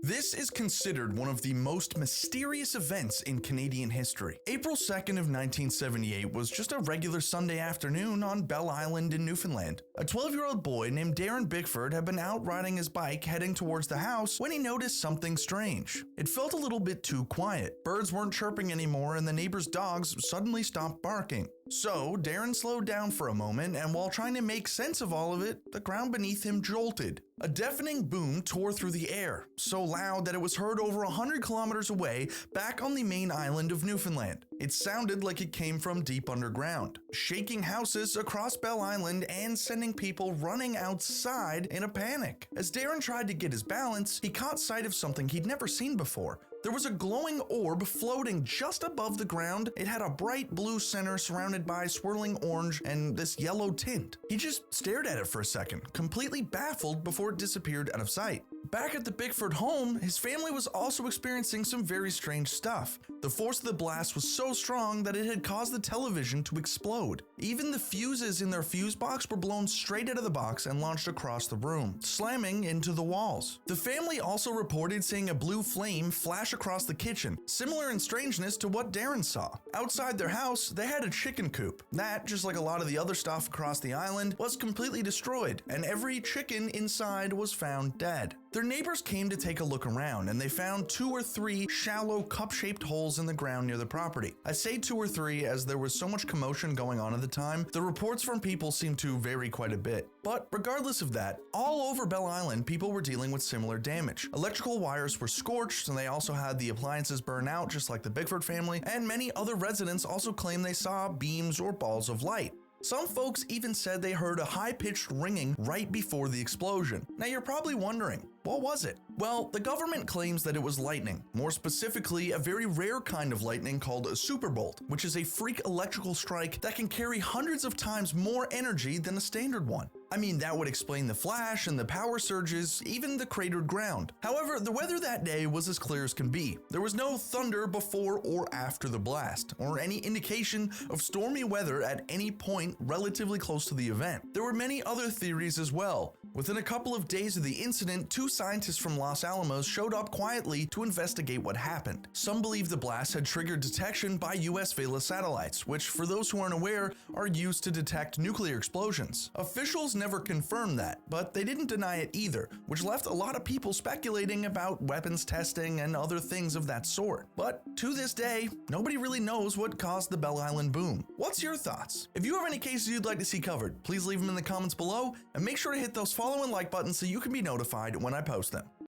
This is considered one of the most mysterious events in Canadian history. April 2nd of 1978 was just a regular Sunday afternoon on Bell Island in Newfoundland. A 12-year-old boy named Darren Bickford had been out riding his bike heading towards the house when he noticed something strange. It felt a little bit too quiet. Birds weren't chirping anymore and the neighbor's dogs suddenly stopped barking. So Darren slowed down for a moment, and while trying to make sense of all of it, the ground beneath him jolted. A deafening boom tore through the air, so loud that it was heard over 100 kilometers away back on the main island of Newfoundland. It sounded like it came from deep underground, shaking houses across Bell Island and sending people running outside in a panic. As Darren tried to get his balance, he caught sight of something he'd never seen before. There was a glowing orb floating just above the ground. It had a bright blue center surrounded by swirling orange and this yellow tint. He just stared at it for a second, completely baffled before it disappeared out of sight. Back at the Bickford home, his family was also experiencing some very strange stuff. The force of the blast was so strong that it had caused the television to explode. Even the fuses in their fuse box were blown straight out of the box and launched across the room, slamming into the walls. The family also reported seeing a blue flame flash across the kitchen, similar in strangeness to what Darren saw. Outside their house, they had a chicken coop. That, just like a lot of the other stuff across the island, was completely destroyed, and every chicken inside was found dead. Their neighbors came to take a look around, and they found 2 or 3 shallow cup-shaped holes in the ground near the property. I say 2 or 3 as there was so much commotion going on at the time. The reports from people seemed to vary quite a bit. But regardless of that, all over Bell Island, people were dealing with similar damage. Electrical wires were scorched, and they also had the appliances burn out just like the Bickford family, and many other residents also claimed they saw beams or balls of light. Some folks even said they heard a high-pitched ringing right before the explosion. Now you're probably wondering, what was it? Well, the government claims that it was lightning, more specifically a very rare kind of lightning called a superbolt, which is a freak electrical strike that can carry hundreds of times more energy than a standard one. I mean, that would explain the flash and the power surges, even the cratered ground. However, the weather that day was as clear as can be. There was no thunder before or after the blast, or any indication of stormy weather at any point relatively close to the event. There were many other theories as well. Within a couple of days of the incident, 2 scientists from Los Alamos showed up quietly to investigate what happened. Some believe the blast had triggered detection by US Vela satellites, which, for those who aren't aware, are used to detect nuclear explosions. Officials never confirmed that, but they didn't deny it either, which left a lot of people speculating about weapons testing and other things of that sort. But to this day, nobody really knows what caused the Bell Island boom. What's your thoughts? If you have any cases you'd like to see covered, please leave them in the comments below, and make sure to hit those follow and like buttons so you can be notified when I post them.